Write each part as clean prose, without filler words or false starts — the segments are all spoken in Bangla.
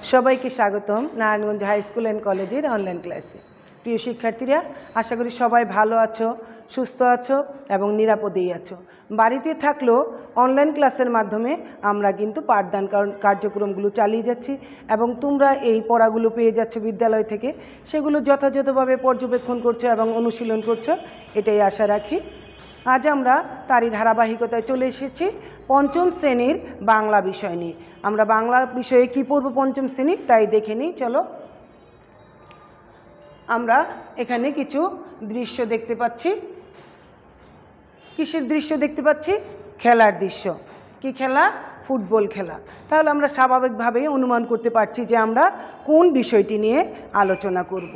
সবাইকে স্বাগতম নারায়ণগঞ্জ হাই স্কুল অ্যান্ড কলেজের অনলাইন ক্লাসে। প্রিয় শিক্ষার্থীরা, আশা করি সবাই ভালো আছো, সুস্থ আছো এবং নিরাপদেই আছো। বাড়িতে থাকলেও অনলাইন ক্লাসের মাধ্যমে আমরা কিন্তু পাঠদান কার্যক্রমগুলো চালিয়ে যাচ্ছি এবং তোমরা এই পড়াগুলো পেয়ে যাচ্ছ বিদ্যালয় থেকে, সেগুলো যথাযথভাবে পর্যবেক্ষণ করছো এবং অনুশীলন করছো, এটাই আশা রাখি। আজ আমরা তারই ধারাবাহিকতায় চলে এসেছি পঞ্চম শ্রেণীর বাংলা বিষয় নিয়ে। আমরা বাংলা বিষয়ে কী পড়ব পঞ্চম শ্রেণীর, তাই দেখে নিই। চলো, আমরা এখানে কিছু দৃশ্য দেখতে পাচ্ছি। কিসের দৃশ্য দেখতে পাচ্ছি? খেলার দৃশ্য। কি খেলা? ফুটবল খেলা। তাহলে আমরা স্বাভাবিকভাবেই অনুমান করতে পারছি যে আমরা কোন বিষয়টি নিয়ে আলোচনা করব।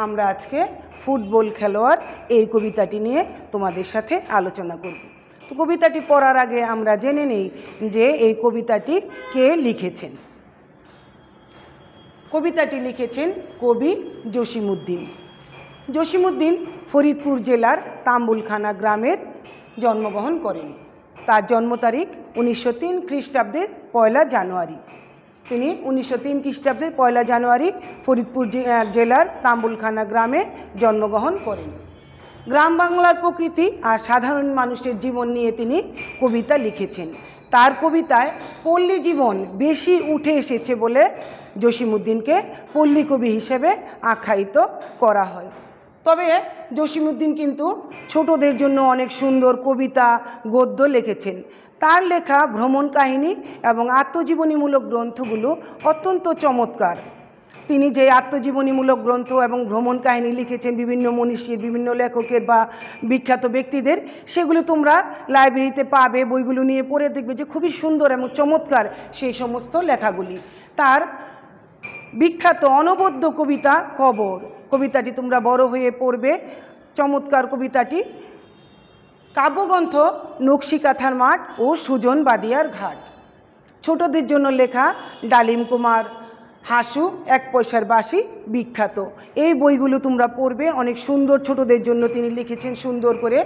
আমরা আজকে ফুটবল খেলোয়াড় এই কবিতাটি নিয়ে তোমাদের সাথে আলোচনা করব। তো কবিতাটি পড়ার আগে আমরা জেনে নেই যে এই কবিতাটি কে লিখেছেন। কবিতাটি লিখেছেন কবি জসিমউদ্দিন। জসিমউদ্দিন ফরিদপুর জেলার তাম্বুলখানা গ্রামের জন্মগ্রহণ করেন। তার জন্ম তারিখ 1903 খ্রিস্টাব্দের 1 জানুয়ারি। তিনি 1903 খ্রিস্টাব্দের 1 জানুয়ারি ফরিদপুর জেলার তাম্বুলখানা গ্রামে জন্মগ্রহণ করেন। গ্রাম বাংলার প্রকৃতি আর সাধারণ মানুষের জীবন নিয়ে তিনি কবিতা লিখেছেন। তার কবিতায় পল্লী জীবন বেশি উঠে এসেছে বলে জসিমউদ্দিনকে পল্লী কবি হিসেবে আখ্যায়িত করা হয়। তবে জসিমউদ্দিন কিন্তু ছোটদের জন্য অনেক সুন্দর কবিতা গদ্য লিখেছেন। তার লেখা ভ্রমণ কাহিনী এবং আত্মজীবনীমূলক গ্রন্থগুলো অত্যন্ত চমৎকার। তিনি যে আত্মজীবনীমূলক গ্রন্থ এবং ভ্রমণ কাহিনী লিখেছেন বিভিন্ন মনীষীর, বিভিন্ন লেখকের বা বিখ্যাত ব্যক্তিদের, সেগুলো তোমরা লাইব্রেরিতে পাবে। বইগুলো নিয়ে পড়ে দেখবে যে খুবই সুন্দর এবং চমৎকার সেই সমস্ত লেখাগুলি। তার বিখ্যাত অনবদ্য কবিতা কবর, কবিতাটি তোমরা বড় হয়ে পড়বে। চমৎকার কবিতাটি। কাব্যগ্রন্থ নকশিকাথার মাঠ ও সুজন বাদিয়ার ঘাট। ছোটদের জন্য লেখা ডালিম কুমার হাসু, 1 পয়সার বাঁশি বিখ্যাত। এই বইগুলো তোমরা পড়বে, অনেক সুন্দর ছোটদের জন্য তিনি লিখেছেন সুন্দর করে।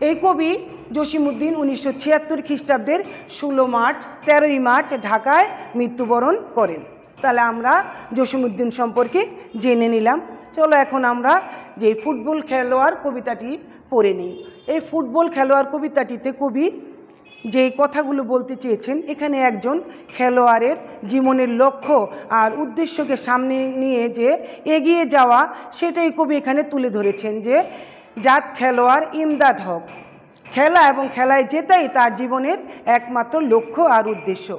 এই কবি জসিমউদ্দিন 1976 খ্রিস্টাব্দের 13ই মার্চ ঢাকায় মৃত্যুবরণ করেন। তাহলে আমরা জসিমউদ্দিন সম্পর্কে জেনে নিলাম। চলো এখন আমরা যে ফুটবল খেলোয়াড় কবিতাটি পড়ে নিই। এই ফুটবল খেলোয়াড় কবিতাটিতে কবি যে কথাগুলো বলতে চেয়েছেন, এখানে একজন খেলোয়াড়ের জীবনের লক্ষ্য আর উদ্দেশ্যকে সামনে নিয়ে যে এগিয়ে যাওয়া, সেটাই কবি এখানে তুলে ধরেছেন। যে জাত খেলোয়াড় ইমদাদ হক, খেলা এবং খেলায় জেতাই তার জীবনের একমাত্র লক্ষ্য আর উদ্দেশ্য।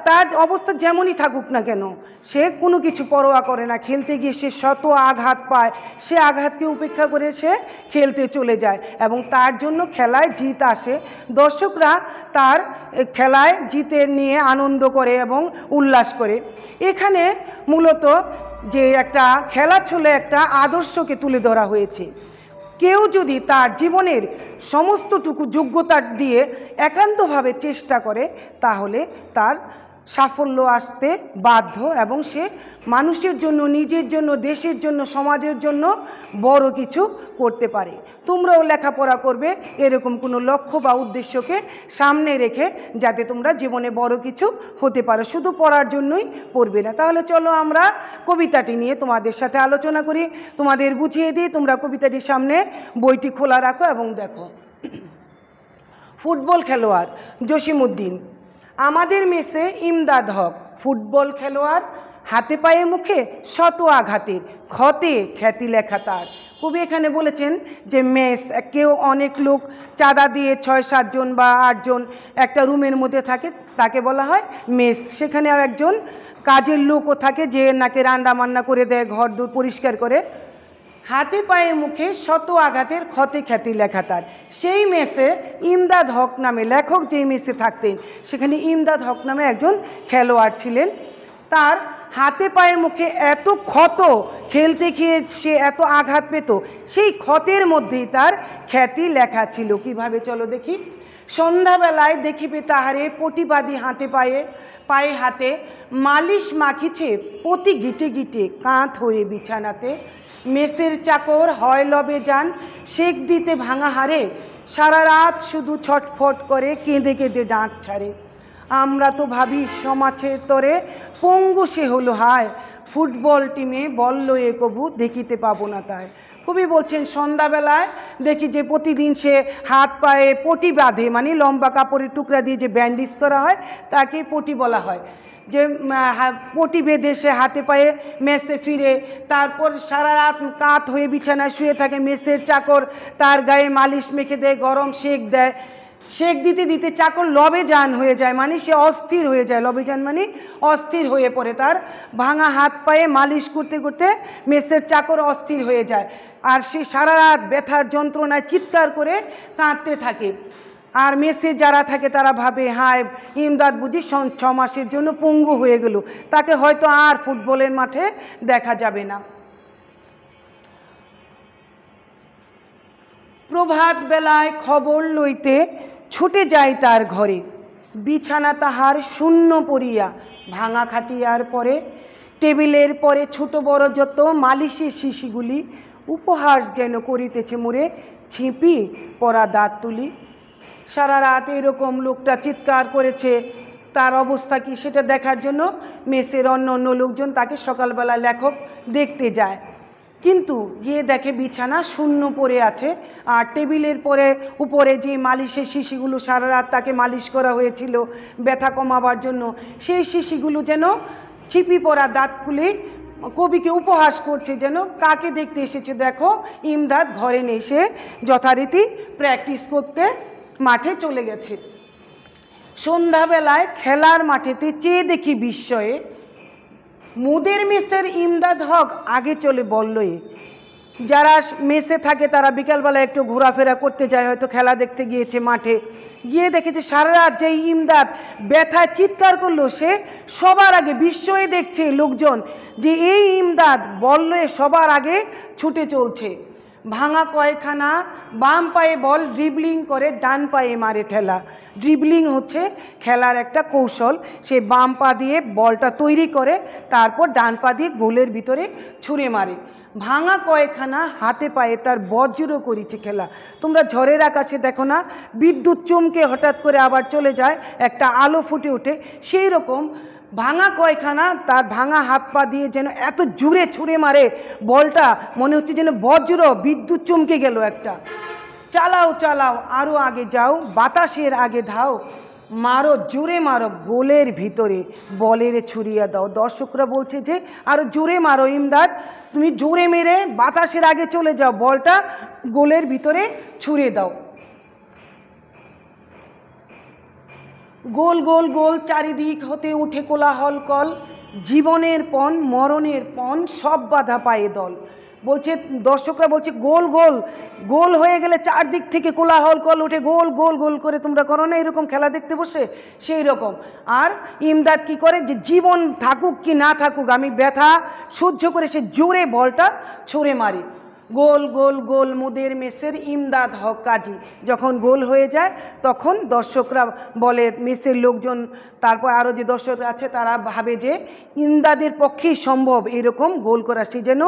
তার অবস্থা যেমনই থাকুক না কেন, সে কোনো কিছু পরোয়া করে না। খেলতে গিয়ে সে শত আঘাত পায়, সে আঘাতকে উপেক্ষা করে সে খেলতে চলে যায় এবং তার জন্য খেলায় জিত আসে। দর্শকরা তার খেলায় জিতে নিয়ে আনন্দ করে এবং উল্লাস করে। এখানে মূলত যে একটা খেলা ছলে একটা আদর্শকে তুলে ধরা হয়েছে। কেউ যদি তার জীবনের সমস্তটুকু যোগ্যতা দিয়ে একান্তভাবে চেষ্টা করে, তাহলে তার সাফল্য আসতে বাধ্য এবং সে মানুষের জন্য, নিজের জন্য, দেশের জন্য, সমাজের জন্য বড় কিছু করতে পারে। তোমরাও লেখাপড়া করবে এরকম কোনো লক্ষ্য বা উদ্দেশ্যকে সামনে রেখে, যাতে তোমরা জীবনে বড় কিছু হতে পারো। শুধু পড়ার জন্যই পড়বে না। তাহলে চলো আমরা কবিতাটি নিয়ে তোমাদের সাথে আলোচনা করি, তোমাদের বুঝিয়ে দিই। তোমরা কবিতাটির সামনে বইটি খোলা রাখো এবং দেখো। ফুটবল খেলোয়াড় জসিমউদ্দিন। আমাদের মেসে ইমদাদ হক, ফুটবল খেলোয়াড়, হাতে পায়ে মুখে শত আঘাতের ক্ষতে খ্যাতি লেখা তার। কবি এখানে বলেছেন যে মেস, কেউ অনেক লোক চাঁদা দিয়ে 6-7 জন বা 8 জন একটা রুমের মধ্যে থাকে, তাকে বলা হয় মেস। সেখানে একজন কাজের লোকও থাকে যে নাকি রান্না বান্না করে দেয়, ঘর দূর পরিষ্কার করে। হাতে পায়ে মুখে শত আঘাতের ক্ষতে খ্যাতি লেখা তার। সেই মেসে ইমদাদ হক নামে লেখক যেই মেসে থাকতেন, সেখানে ইমদাদ হক নামে একজন খেলোয়াড় ছিলেন। তার হাতে পায়ে মুখে এত ক্ষত, খেলতে গিয়ে সে এত আঘাত পেত, সেই ক্ষতের মধ্যেই তার খ্যাতি লেখা ছিল। কিভাবে চলো দেখি। সন্ধ্যাবেলায় দেখিবে তাহারে প্রতিবাদী হাতে পায়ে, পায়ে হাতে মালিশ মাখিছে প্রতি গিটে গিটে কাঁধ হয়ে বিছানাতে। মেসের চাকর হয় লবে যান শেক দিতে ভাঙা হারে, সারা রাত শুধু ছটফট করে কেঁদে কেঁদে ডাঁট ছাড়ে। আমরা তো ভাবি সমাজের তরে পঙ্গু সে হলো হায়, ফুটবল টিমে বল লয়ে কবু দেখিতে পাবো না তাই। কবি বলছেন সন্ধ্যাবেলায় দেখি যে প্রতিদিন সে হাত পায়ে পটি বাঁধে, মানে লম্বা কাপড়ের টুকরা দিয়ে যে ব্যান্ডেজ করা হয় তাকে পটি বলা হয়, যে পটি বেঁধে সে হাতে পায়ে মেসে ফিরে, তারপর সারা রাত কাত হয়ে বিছানায় শুয়ে থাকে। মেসের চাকর তার গায়ে মালিশ মেখে দেয়, গরম সেক দেয়। সেক দিতে দিতে চাকর লবেজান হয়ে যায়, মানে সে অস্থির হয়ে যায়। লবেজান মানে অস্থির হয়ে পড়ে, তার ভাঙা হাত পায়ে মালিশ করতে করতে মেসের চাকর অস্থির হয়ে যায়, আর সে সারা রাত ব্যথার যন্ত্রণায় চিৎকার করে কাঁদতে থাকে। আর মেসে যারা থাকে তারা ভাবে হায় ইমদাদ বুঝি 6 মাসের জন্য পঙ্গু হয়ে গেল, তাকে হয়তো আর ফুটবলের মাঠে দেখা যাবে না। প্রভাত বেলায় খবর লইতে ছুটে যায় তার ঘরে, বিছানা তাহার শূন্য পড়িয়া ভাঙা খাটিয়ার পরে, টেবিলের পরে ছোট বড় যত মালিশের শিশিগুলি উপহাস যেন করিতেছে মোরে, ছিপি পরা দাঁত তুলি। সারা রাত এরকম লোকটা চিৎকার করেছে, তার অবস্থা কি সেটা দেখার জন্য মেসের অন্য অন্য লোকজন তাকে সকালবেলা লেখক দেখতে যায়, কিন্তু গিয়ে দেখে বিছানা শূন্য পড়ে আছে, আর টেবিলের উপরে যে মালিশের শিশিগুলো সারা রাত তাকে মালিশ করা হয়েছিল ব্যথা কমাবার জন্য, সেই শিশিগুলো যেন ছিপি পরা দাঁত খুলে কবিকে উপহাস করছে, যেন কাকে দেখতে এসেছে দেখো ইমদাদ ঘরে নেই, সে যথারীতি প্র্যাকটিস করতে মাঠে চলে গেছে। সন্ধ্যাবেলায় খেলার মাঠেতে চেয়ে দেখি বিস্ময়ে মুদের মেসের ইমদাদ হক আগে চলে বললয়ে। যারা মেসে থাকে তারা বিকালবেলা একটু ঘোরাফেরা করতে যায়, হয়তো খেলা দেখতে গিয়েছে মাঠে, গিয়ে দেখেছে সারা রাত যেই ইমদাদ ব্যথায় চিৎকার করলো, সে সবার আগে বিস্ময়ে দেখছে লোকজন যে এই ইমদাদ বললয়ে সবার আগে ছুটে চলছে। ভাঙা কয়খানা বাম পায়ে বল ড্রিবলিং করে ডান পায়ে মারে ঠেলা। ড্রিবলিং হচ্ছে খেলার একটা কৌশল, সে বাম পা দিয়ে বলটা তৈরি করে তারপর ডান পা দিয়ে গোলের ভিতরে ছুঁড়ে মারে। ভাঙা কয়খানা হাতে পায়ে তার বজ্র করেছে খেলা। তোমরা ঝড়ের আকাশে দেখো না, বিদ্যুৎ চমকে হঠাৎ করে আবার চলে যায়, একটা আলো ফুটে ওঠে, সেই রকম ভাঙা কয়খানা তার ভাঙা হাত পা দিয়ে যেন এত জোরে ছুঁড়ে মারে বলটা, মনে হচ্ছে যেন বজ্র বিদ্যুৎ চমকে গেল একটা। চালাও চালাও আরও আগে যাও, বাতাসের আগে ধাও, মারো জোরে মারো গোলের ভিতরে বলের ছুড়িয়া দাও। দর্শকরা বলছে যে আরও জোরে মারো ইমদাদ, তুমি জোরে মেরে বাতাসের আগে চলে যাও, বলটা গোলের ভিতরে ছুঁড়ে দাও। গোল গোল গোল চারিদিক হতে উঠে কোলাহল কল, জীবনের পণ মরণের পণ সব বাধা পায়ে দল। বলছে দর্শকরা বলছে গোল গোল গোল হয়ে গেলে চারদিক থেকে কোলাহল কল উঠে, গোল গোল গোল করে তোমরা করো না এরকম খেলা দেখতে বসে, সেই রকম। আর ইমদাদ কি করে, যে জীবন থাকুক কি না থাকুক আমি ব্যথা সহ্য করে সে জোরে বলটা ছুঁড়ে মারি। গোল গোল গোল মুদের মেসের ইমদাদ হক কাজী। যখন গোল হয়ে যায় তখন দর্শকরা বলে, মেসের লোকজন তারপর আরও যে দর্শক আছে তারা ভাবে যে ইমদাদের পক্ষেই সম্ভব এরকম গোল করা। সে যেন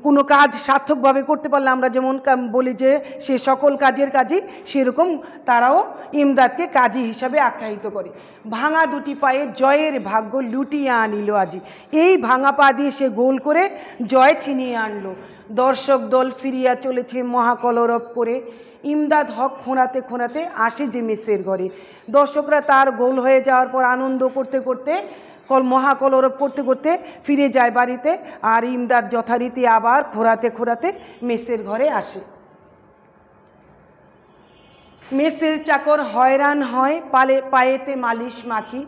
কোনো কাজ সার্থকভাবে করতে পারলে আমরা যেমন বলি যে সে সকল কাজের কাজই, সেরকম তারাও ইমদাদকে কাজী হিসাবে আখ্যায়িত করে। ভাঙা দুটি পায়ে জয়ের ভাগ্য লুটিয়ে আনিল আজি। এই ভাঙা পা দিয়ে সে গোল করে জয় ছিনিয়ে আনলো। দর্শক দল ফিরিয়া চলেছে মহাকলরব করে, ইমদাদ হক খোঁড়াতে খোঁড়াতে আসে যে মেসের ঘরে। দর্শকরা তার গোল হয়ে যাওয়ার পর আনন্দ করতে করতে মহাকলরব করতে করতে ফিরে যায় বাড়িতে, আর ইমদাদ যথারীতি আবার খোঁড়াতে খোঁড়াতে মেসের ঘরে আসে। মেসের চাকর হয়রান হয় পায়েতে মালিশ মাখি,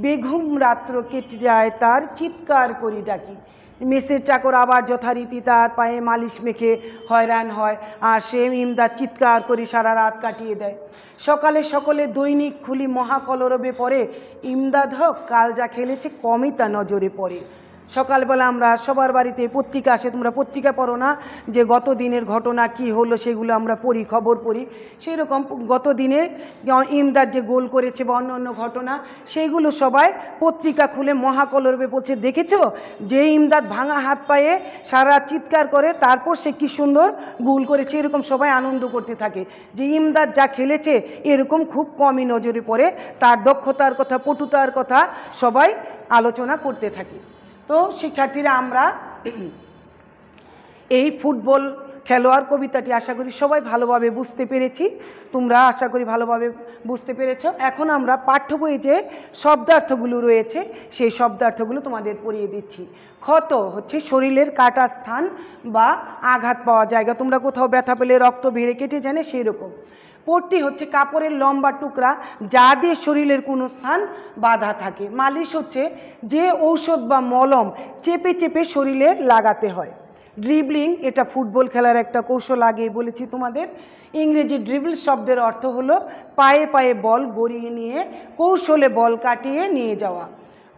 বেঘুম রাত্র কেটে যায় তার চিৎকার করি ডাকি। মেসের চাকর আবার যথারীতি তার পায়ে মালিশ মেখে হয়রান হয়, আর সে ইমদাদ চিৎকার করে সারা রাত কাটিয়ে দেয়। সকালে সকলে দৈনিক খুলি মহাকলরবে পড়ে, ইমদাদ হক কাল যা খেলেছে কমই তা নজরে পড়ে। সকালবেলা আমরা সবার বাড়িতে পত্রিকা আসে, তোমরা পত্রিকা পড়ো না যে গত দিনের ঘটনা কি হলো সেগুলো আমরা পড়ি, খবর পড়ি। সেই রকম গত দিনে ইমদাদ যে গোল করেছে বা অন্য অন্য ঘটনা সেইগুলো সবাই পত্রিকা খুলে মহাকলরবে বলছে, দেখেছো যে ইমদাদ ভাঙা হাত পায়ে সারা চিৎকার করে তারপর সে কি সুন্দর গোল করেছে। এরকম সবাই আনন্দ করতে থাকে যে ইমদাদ যা খেলেছে এরকম খুব কমই নজরে পড়ে, তার দক্ষতার কথা, পটুতার কথা সবাই আলোচনা করতে থাকে। তো শিক্ষার্থীরা, আমরা এই ফুটবল খেলোয়াড় কবিতাটি আশা করি সবাই ভালোভাবে বুঝতে পেরেছি, তোমরা আশা করি ভালোভাবে বুঝতে পেরেছ। এখন আমরা পাঠ্য বইয়ে যে শব্দার্থগুলো রয়েছে সেই শব্দার্থগুলো তোমাদের পড়িয়ে দিচ্ছি। ক্ষত হচ্ছে শরীরের কাটা স্থান বা আঘাত পাওয়া জায়গা, তোমরা কোথাও ব্যথা পেলে রক্ত বেড়ে কেটে জানে সেই রকম। পট্টি হচ্ছে কাপড়ের লম্বা টুকরা যা দিয়ে শরীরের কোনো স্থান বাঁধা থাকে। মালিশ হচ্ছে যে ঔষধ বা মলম চেপে চেপে শরীরে লাগাতে হয়। ড্রিবলিং, এটা ফুটবল খেলার একটা কৌশল, আগে বলেছি তোমাদের। ইংরেজি ড্রিবল শব্দের অর্থ হলো পায়ে পায়ে বল গড়িয়ে নিয়ে কৌশলে বল কাটিয়ে নিয়ে যাওয়া।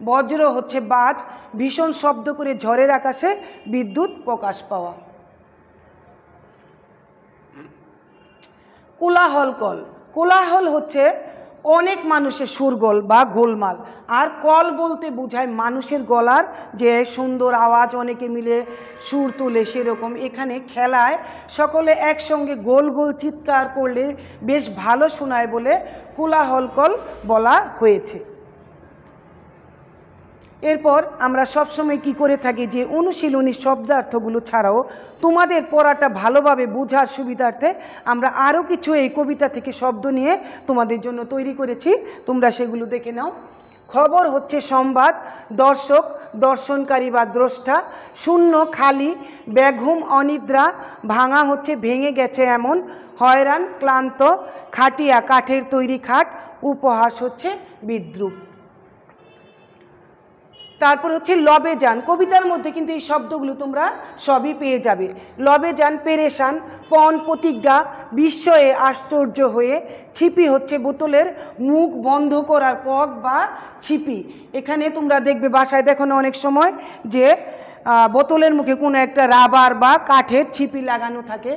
বজ্র হচ্ছে বাজ, ভীষণ শব্দ করে ঝড়ের আকাশে বিদ্যুৎ প্রকাশ পাওয়া। কোলাহল কল, কোলাহল হচ্ছে অনেক মানুষের সুরগোল বা গোলমাল, আর কল বলতে বোঝায় মানুষের গলার যে সুন্দর আওয়াজ অনেকে মিলে সুর তোলে সেরকম। এখানে খেলায় সকলে একসঙ্গে গোল গোল চিৎকার করলে বেশ ভালো শোনায় বলে কোলাহল কল বলা হয়েছে। এরপর আমরা সবসময় কি করে থাকি যে অনুশীলনী শব্দার্থগুলো ছাড়াও তোমাদের পড়াটা ভালোভাবে বোঝার সুবিধার্থে আমরা আরও কিছু এই কবিতা থেকে শব্দ নিয়ে তোমাদের জন্য তৈরি করেছি, তোমরা সেগুলো দেখে নাও। খবর হচ্ছে সংবাদ, দর্শক দর্শনকারী বা দ্রষ্টা, শূন্য খালি, বেঘুম অনিদ্রা, ভাঙা হচ্ছে ভেঙে গেছে এমন, হয়রান ক্লান্ত, খাটিয়া কাঠের তৈরি খাট, উপহাস হচ্ছে বিদ্রূপ। তারপর হচ্ছে লবে যান, কবিতার মধ্যে কিন্তু এই শব্দগুলো তোমরা সবই পেয়ে যাবে। লবে যান পেরেশান, পণ প্রতিজ্ঞা, বিস্ময়ে আশ্চর্য হয়ে, ছিপি হচ্ছে বোতলের মুখ বন্ধ করার কক বা ছিপি। এখানে তোমরা দেখবে বাসায় দেখো না অনেক সময় যে বোতলের মুখে কোনো একটা রাবার বা কাঠের ছিপি লাগানো থাকে।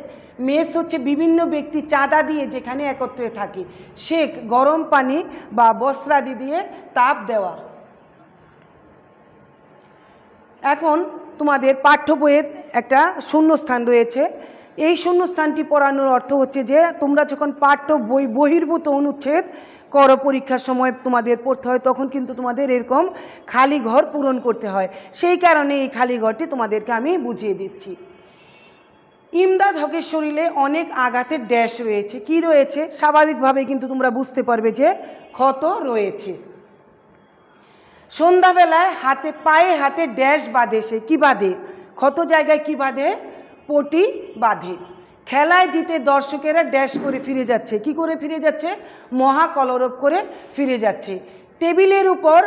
মেস হচ্ছে বিভিন্ন ব্যক্তি চাঁদা দিয়ে যেখানে একত্রে থাকে। সেক গরম পানি বা বস্ত্রাদি দিয়ে তাপ দেওয়া। এখন তোমাদের পাঠ্য বইয়ের একটা শূন্যস্থান রয়েছে, এই শূন্যস্থানটি পড়ানোর অর্থ হচ্ছে যে তোমরা যখন পাঠ্য বই বহির্ভূত অনুচ্ছেদ করো পরীক্ষার সময় তোমাদের পড়তে হয়, তখন কিন্তু তোমাদের এরকম খালি ঘর পূরণ করতে হয়। সেই কারণে এই খালি ঘরটি তোমাদেরকে আমি বুঝিয়ে দিচ্ছি। ইমদাদ হকের শরীরে অনেক আঘাতের ড্যাশ রয়েছে। কি রয়েছে? স্বাভাবিকভাবে কিন্তু তোমরা বুঝতে পারবে যে ক্ষত রয়েছে। সন্ধ্যাবেলায় হাতে পায়ে হাতে ড্যাশ বাঁধে, সে কী বাঁধে? ক্ষত জায়গায় কি বাঁধে? পটি বাঁধে। খেলায় জিতে দর্শকেরা ড্যাশ করে ফিরে যাচ্ছে। কি করে ফিরে যাচ্ছে? মহা কলরব করে ফিরে যাচ্ছে। টেবিলের উপর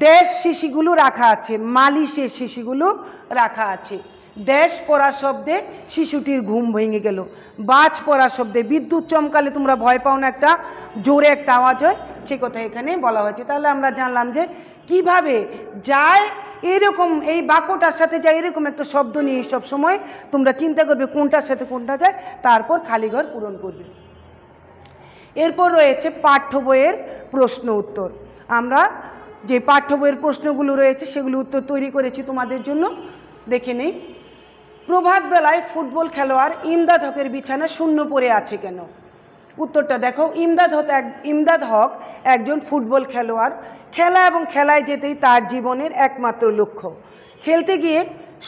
ড্যাশ শিশিগুলো রাখা আছে, মালিশের শিশিগুলো রাখা আছে। ড্যাশ পড়ার শব্দে শিশুটির ঘুম ভেঙে গেল। বাজ পড়ার শব্দে বিদ্যুৎ চমকালে তোমরা ভয় পাও না, একটা জোরে একটা আওয়াজ হয়, সে কথা এখানে বলা হয়েছে। তাহলে আমরা জানলাম যে কিভাবে যায়, এরকম এই বাক্যটার সাথে যায় এরকম একটা শব্দ নিয়ে সব সময় তোমরা চিন্তা করবে কোনটার সাথে কোনটা যায়, তারপর খালি ঘর পূরণ করবে। এরপর রয়েছে পাঠ্য বইয়ের প্রশ্ন উত্তর। আমরা যে পাঠ্য বইয়ের প্রশ্নগুলো রয়েছে সেগুলো উত্তর তৈরি করেছি তোমাদের জন্য, দেখে নেই। প্রভাত বেলায় ফুটবল খেলোয়াড় ইমদাদ হকের বিছানা শূন্য পড়ে আছে কেন? উত্তরটা দেখো। ইমদাদ হক একজন ফুটবল খেলোয়াড়। খেলা এবং খেলায় যেতেই তার জীবনের একমাত্র লক্ষ্য। খেলতে গিয়ে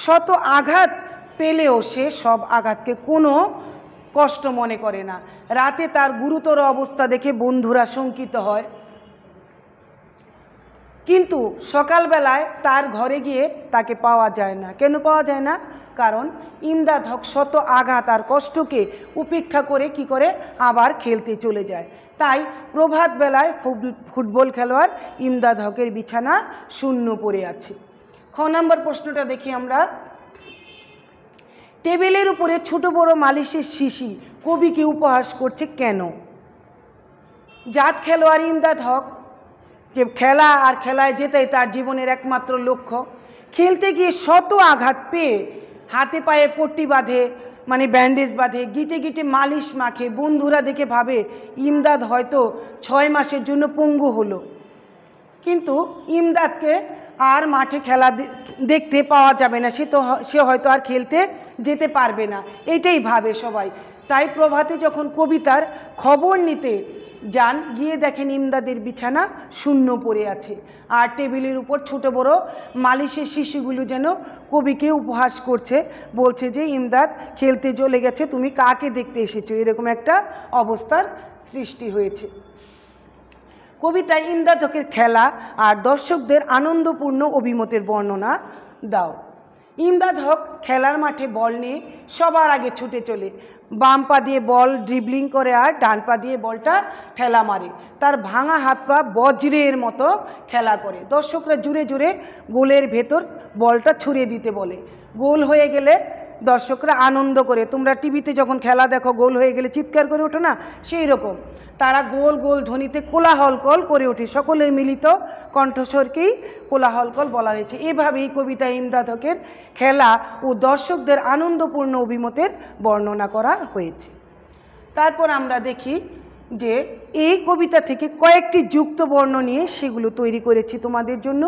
শত আঘাত পেলেও সে সব আঘাতকে কোনো কষ্ট মনে করে না। রাতে তার গুরুতর অবস্থা দেখে বন্ধুরা শঙ্কিত হয়, কিন্তু সকালবেলায় তার ঘরে গিয়ে তাকে পাওয়া যায় না। কেন পাওয়া যায় না? কারণ ইমদাদ হক শত আঘাত আর কষ্টকে উপেক্ষা করে কি করে আবার খেলতে চলে যায়। তাই প্রভাত বেলায় ফুটবল খেলোয়াড় ইমদাদ হকের বিছানা শূন্য পড়ে আছে। খ নম্বর প্রশ্নটা দেখি আমরা। টেবিলের উপরে ছোট বড় মালিশের শিশি কবিকে উপহাস করছে কেন? জাত খেলোয়াড় ইমদাদ হক যে খেলা আর খেলায় যেতেই তার জীবনের একমাত্র লক্ষ্য। খেলতে গিয়ে শত আঘাত পেয়ে হাতে পায়ে পট্টি বাঁধে, মানে ব্যান্ডেজ বাঁধে, গিটে গিটে মালিশ মাখে। বন্ধুরা দেখে ভাবে ইমদাদ হয়তো 6 মাসের জন্য পঙ্গু হলো। কিন্তু ইমদাদকে আর মাঠে খেলা দেখতে পাওয়া যাবে না, সে হয়তো আর খেলতে যেতে পারবে না, এটাই ভাবে সবাই। তাই প্রভাতে যখন কবিতার খবর নিতে যান, গিয়ে দেখেন ইমদাদের বিছানা শূন্য পড়ে আছে, আর টেবিলের উপর ছোট বড় মালিশের শিশুগুলো যেন কবিকে উপহাস করছে, বলছে যে ইমদাদ খেলতে চলে গেছে, তুমি কাকে দেখতে এসেছো, এরকম একটা অবস্থার সৃষ্টি হয়েছে। কবিতায় ইমদাদ হকের খেলা আর দর্শকদের আনন্দপূর্ণ অভিমতের বর্ণনা দাও। ইমদাদ হক খেলার মাঠে বল নিয়ে সবার আগে ছুটে চলে, বাম পা দিয়ে বল ড্রিবলিং করে আর ডান পা দিয়ে বলটা ঠেলা মারে। তার ভাঙা হাত পা বজ্রের মতো খেলা করে। দর্শকরা জুড়ে জুড়ে গোলের ভেতর বলটা ছুঁড়ে দিতে বলে। গোল হয়ে গেলে দর্শকরা আনন্দ করে, তোমরা টিভিতে যখন খেলা দেখো গোল হয়ে গেলে চিৎকার করে ওঠো না, সেই রকম তারা গোল গোল ধ্বনিতে কোলাহলকল করে ওঠে। সকলের মিলিত কণ্ঠস্বরকেই কোলাহলকল বলা হয়েছে। এভাবেই কবিতা ইমদাদ হকের খেলা ও দর্শকদের আনন্দপূর্ণ অভিমতের বর্ণনা করা হয়েছে। তারপর আমরা দেখি যে এই কবিতা থেকে কয়েকটি যুক্ত বর্ণ নিয়ে সেগুলো তৈরি করেছি তোমাদের জন্য।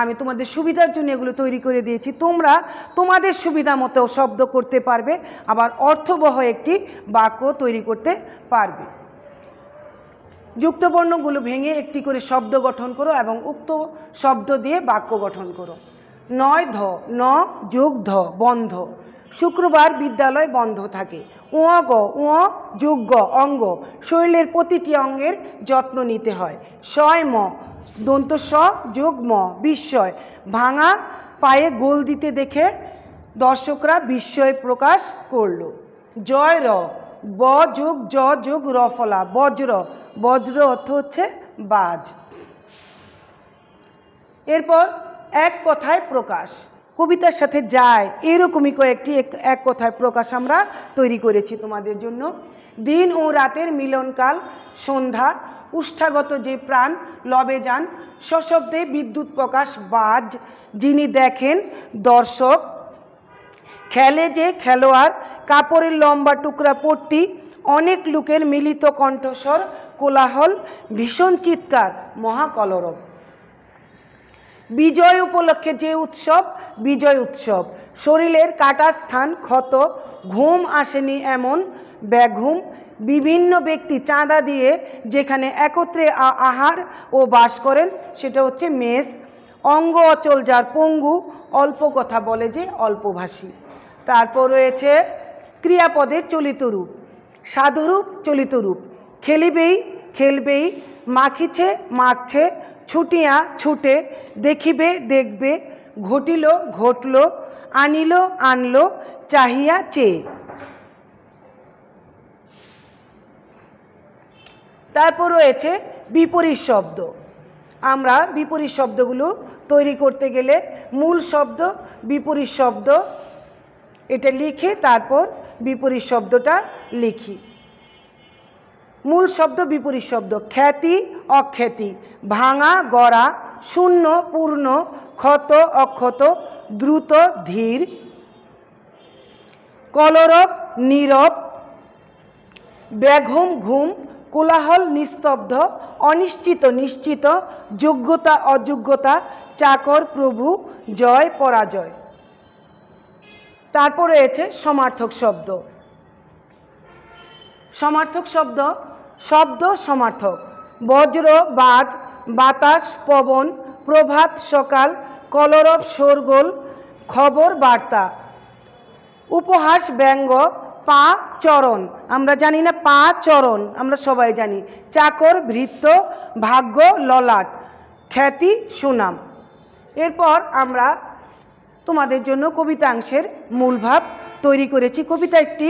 আমি তোমাদের সুবিধার জন্য এগুলো তৈরি করে দিয়েছি। তোমরা তোমাদের সুবিধা মতো শব্দ করতে পারবে, আবার অর্থবহ একটি বাক্য তৈরি করতে পারবে। যুক্তবর্ণগুলো ভেঙে একটি করে শব্দ গঠন করো এবং উক্ত শব্দ দিয়ে বাক্য গঠন করো। নয় ধ, ন যোগ ধ, বন্ধ। শুক্রবার বিদ্যালয় বন্ধ থাকে। উঁ গ, উঁ যোগ গ, অঙ্গ। শরীরের প্রতিটি অঙ্গের যত্ন নিতে হয়। শয় ম, দন্ত স যোগ ম, বিস্ময়। ভাঙা পায়ে গোল দিতে দেখে দর্শকরা বিস্ময় প্রকাশ করল। জয় র, ব যোগ জ যোগ রফলা, বজ্র। বজ্র অর্থ হচ্ছে বাজ। এরপর এক কথায় প্রকাশ, কবিতার সাথে যায় এরকমই কয়েকটি এক কথায় প্রকাশ আমরা তৈরি করেছি তোমাদের জন্য। দিন ও রাতের মিলনকাল সন্ধ্যা, উষ্ঠাগত যে প্রাণ লবে যান, সশব্দে বিদ্যুৎ প্রকাশ বাজ, যিনি দেখেন দর্শক, খেলে যে খেলোয়াড়, কাপড়ের লম্বা টুকরা পট্টি, অনেক লোকের মিলিত কণ্ঠস্বর, কোলাহল, ভীষণ চিৎকার, মহাকলরব। বিজয় উপলক্ষে যে উৎসব, বিজয় উৎসব। শরীরের কাটা স্থান ক্ষত, ঘুম আসেনি এমন ব্যাঘুম। বিভিন্ন ব্যক্তি চাঁদা দিয়ে যেখানে একত্রে আহার ও বাস করেন সেটা হচ্ছে মেস। অঙ্গ অচল যার পঙ্গু, অল্প কথা বলে যে অল্পভাষী। তারপর রয়েছে ক্রিয়াপদের চলিত রূপ, সাধুরূপ চলিত রূপ। খেলিবেই খেলবেই, মাখিছে মাখছে, ছুটিয়া ছুটে, দেখিবে দেখবে, ঘটিল ঘটল, আনিল আনলো, চাহিয়া চেয়ে। তারপর রয়েছে বিপরীত শব্দ। আমরা বিপরীত শব্দগুলো তৈরি করতে গেলে মূল শব্দ বিপরীত শব্দ এটা লিখে তারপর বিপরীত শব্দটা লিখি। মূল শব্দ বিপরীত শব্দ, খ্যাতি অখ্যাতি, ভাঙা গড়া, শূন্য পূর্ণ, ক্ষত অক্ষত, দ্রুত ধীর। কলরব নীরব, ব্যাঘুম ঘুম, কোলাহল নিস্তব্ধ, অনিশ্চিত নিশ্চিত, যোগ্যতা অযোগ্যতা, চাকর প্রভু, জয় পরাজয়। তারপর রয়েছে সমার্থক শব্দ। সমার্থক শব্দ, শব্দ সমার্থক, বজ্র বাজ, বাতাস পবন, প্রভাত সকাল, কলরব শোরগোল, খবর বার্তা। উপহাস ব্যঙ্গ, পা চরণ, আমরা জানি না পা চরণ, আমরা সবাই জানি। চাকর ভৃত্য, ভাগ্য ললাট, খ্যাতি সুনাম। এরপর আমরা তোমাদের জন্য কবিতাংশের মূল ভাব তৈরি করেছি। কবিতা একটি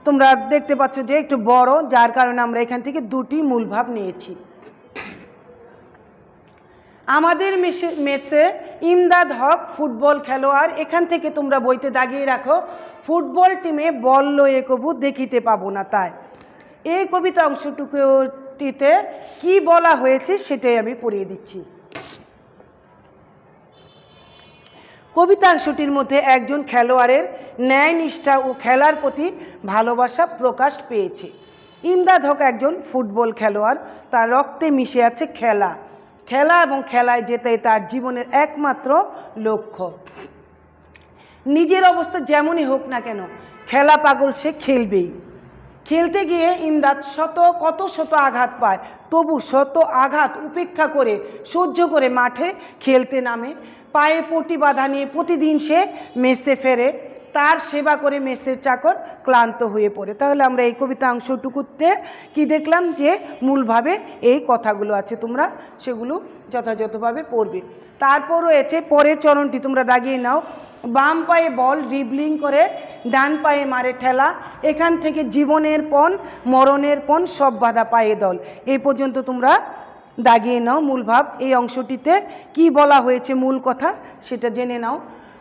তোমরা দেখতে পাচ্ছ যে একটু বড়, যার কারণে আমরা এখান থেকে দুটি মূল ভাব নিয়েছি। আমাদের মেসে ইমদাদ হক ফুটবল খেলোয়াড়। এখান থেকে তোমরা বইতে দাগিয়ে রাখো, ফুটবল টিমে বল লয়ে কবু দেখিতে পাবো না। তাই এই কবিতা অংশটুকুটিতে কি বলা হয়েছে সেটাই আমি পড়িয়ে দিচ্ছি। কবিতাংশটির মধ্যে একজন খেলোয়াড়ের ন্যায়নিষ্ঠা ও খেলার প্রতি ভালোবাসা প্রকাশ পেয়েছে। ইমদাদ হক একজন ফুটবল খেলোয়াড়, তার রক্তে মিশে আছে খেলা। খেলা এবং খেলায় জেতাই তার জীবনের একমাত্র লক্ষ্য। নিজের অবস্থা যেমনই হোক না কেন, খেলা পাগল সে খেলবেই। খেলতে গিয়ে ইমদাদ কত শত আঘাত পায়, তবু শত আঘাত উপেক্ষা করে সহ্য করে মাঠে খেলতে নামে। পায়ে পটি বাঁধা নিয়ে প্রতিদিন সে মেসে ফেরে, তার সেবা করে মেসের চাকর ক্লান্ত হয়ে পড়ে। তাহলে আমরা এই কবিতা অংশটুকুতে কি দেখলাম, যে মূলভাবে এই কথাগুলো আছে, তোমরা সেগুলো যথাযথভাবে পড়বে। তারপর রয়েছে পরের চরণটি, তোমরা দাগিয়ে নাও। বাম পায়ে বল ড্রিবলিং করে ডান পায়ে মারে ঠেলা, এখান থেকে জীবনের পণ মরণের পণ সব বাধা পায়ে দল। এই পর্যন্ত তোমরা দাগিয়ে নাও মূল ভাব। এই অংশটিতে কি বলা হয়েছে মূল কথা সেটা জেনে নাও।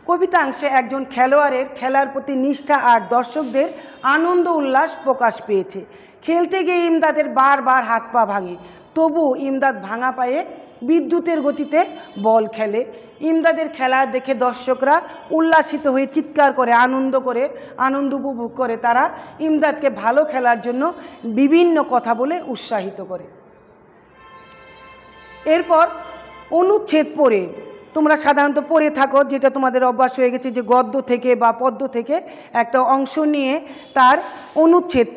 কবিতাংশে একজন খেলোয়াড়ের খেলার প্রতি নিষ্ঠা আর দর্শকদের আনন্দ উল্লাস প্রকাশ পেয়েছে। খেলতে গিয়ে ইমদাদের বারবার হাত পা ভাঙে, তবু ইমদাদ ভাঙা পায়ে বিদ্যুতের গতিতে বল খেলে। ইমদাদের খেলা দেখে দর্শকরা উল্লাসিত হয়ে চিৎকার করে আনন্দ উপভোগ করে। তারা ইমদাদকে ভালো খেলার জন্য বিভিন্ন কথা বলে উৎসাহিত করে। এরপর অনুচ্ছেদ পড়ে, তোমরা সাধারণত পড়ে থাকো, যেটা তোমাদের অভ্যাস হয়ে গেছে, যে গদ্য থেকে বা পদ্য থেকে একটা অংশ নিয়ে তার অনুচ্ছেদ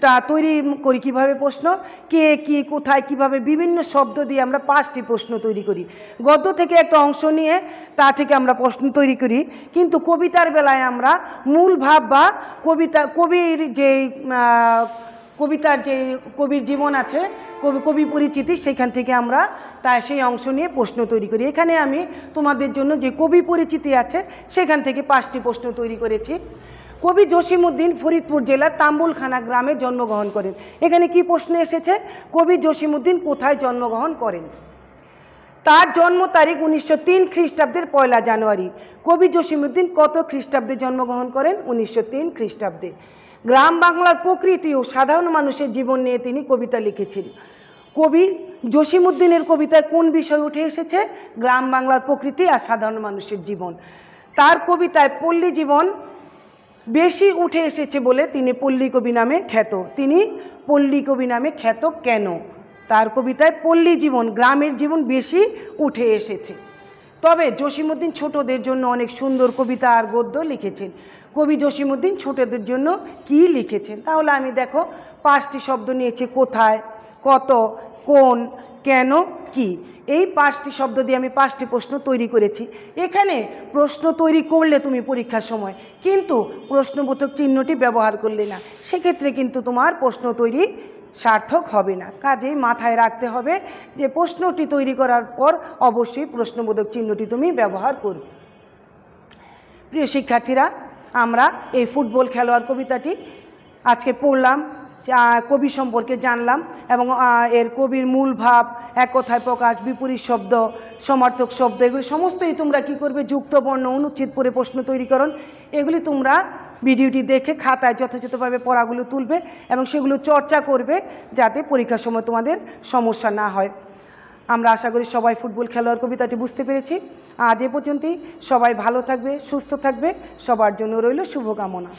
তা তৈরি করি। কীভাবে প্রশ্ন, কে কি কোথায় কিভাবে বিভিন্ন শব্দ দিয়ে আমরা 5টি প্রশ্ন তৈরি করি। গদ্য থেকে একটা অংশ নিয়ে তা থেকে আমরা প্রশ্ন তৈরি করি, কিন্তু কবিতার বেলায় আমরা মূল ভাব বা কবিতার যে কবির জীবন আছে, কবি পরিচিতি, সেখান থেকে আমরা সেই অংশ নিয়ে প্রশ্ন তৈরি করি। এখানে আমি তোমাদের জন্য যে কবি পরিচিতি আছে সেখান থেকে 5টি প্রশ্ন তৈরি করেছি। কবি জসিমউদ্দিন ফরিদপুর জেলার তাম্বুলখানা গ্রামে জন্মগ্রহণ করেন। এখানে কি প্রশ্ন এসেছে, কবি জসিমউদ্দিন কোথায় জন্মগ্রহণ করেন? তার জন্ম তারিখ 1903 খ্রিস্টাব্দের 1 জানুয়ারি। কবি জসিমউদ্দিন কত খ্রিস্টাব্দে জন্মগ্রহণ করেন? 1903 খ্রিস্টাব্দে। গ্রাম বাংলার প্রকৃতি ও সাধারণ মানুষের জীবন নিয়ে তিনি কবিতা লিখেছেন। কবি জসিমউদ্দিনের কবিতায় কোন বিষয় উঠে এসেছে? গ্রাম বাংলার প্রকৃতি আর সাধারণ মানুষের জীবন। তার কবিতায় পল্লী জীবন বেশি উঠে এসেছে বলে তিনি পল্লী কবি নামে খ্যাত। তিনি পল্লী কবি নামে খ্যাত কেন? তার কবিতায় পল্লী জীবন, গ্রামের জীবন বেশি উঠে এসেছে। তবে জসিমউদ্দিন ছোটদের জন্য অনেক সুন্দর কবিতা আর গদ্য লিখেছেন। কবি জসিমউদ্দিন ছোটদের জন্য কি লিখেছেন? তাহলে আমি দেখো 5টি শব্দ নিয়েছি, কোথায়, কত, কোন, কেন, কি। এই 5টি শব্দ দিয়ে আমি 5টি প্রশ্ন তৈরি করেছি। এখানে প্রশ্ন তৈরি করলে তুমি পরীক্ষার সময় কিন্তু প্রশ্নবোধক চিহ্নটি ব্যবহার করলে না, সেক্ষেত্রে কিন্তু তোমার প্রশ্ন তৈরি সার্থক হবে না। কাজেই মাথায় রাখতে হবে যে প্রশ্নটি তৈরি করার পর অবশ্যই প্রশ্নবোধক চিহ্নটি তুমি ব্যবহার করবে। প্রিয় শিক্ষার্থীরা, আমরা এই ফুটবল খেলোয়াড় কবিতাটি আজকে পড়লাম, কবি সম্পর্কে জানলাম এবং এর কবির মূল ভাব, এক কথায় প্রকাশ, বিপরীত শব্দ, সমার্থক শব্দ, এগুলি সমস্তই তোমরা কি করবে, যুক্ত বর্ণ, অনুচ্ছেদ পড়ে প্রশ্ন তৈরিকরণ, এগুলি তোমরা ভিডিওটি দেখে খাতায় যথাযথভাবে পড়াগুলো তুলবে এবং সেগুলো চর্চা করবে, যাতে পরীক্ষার সময় তোমাদের সমস্যা না হয়। আমরা আশা করি সবাই ফুটবল খেলোয়াড় কবিতাটি বুঝতে পেরেছি। আজ এ পর্যন্তই। সবাই ভালো থাকবে, সুস্থ থাকবে, সবার জন্য রইল শুভকামনা।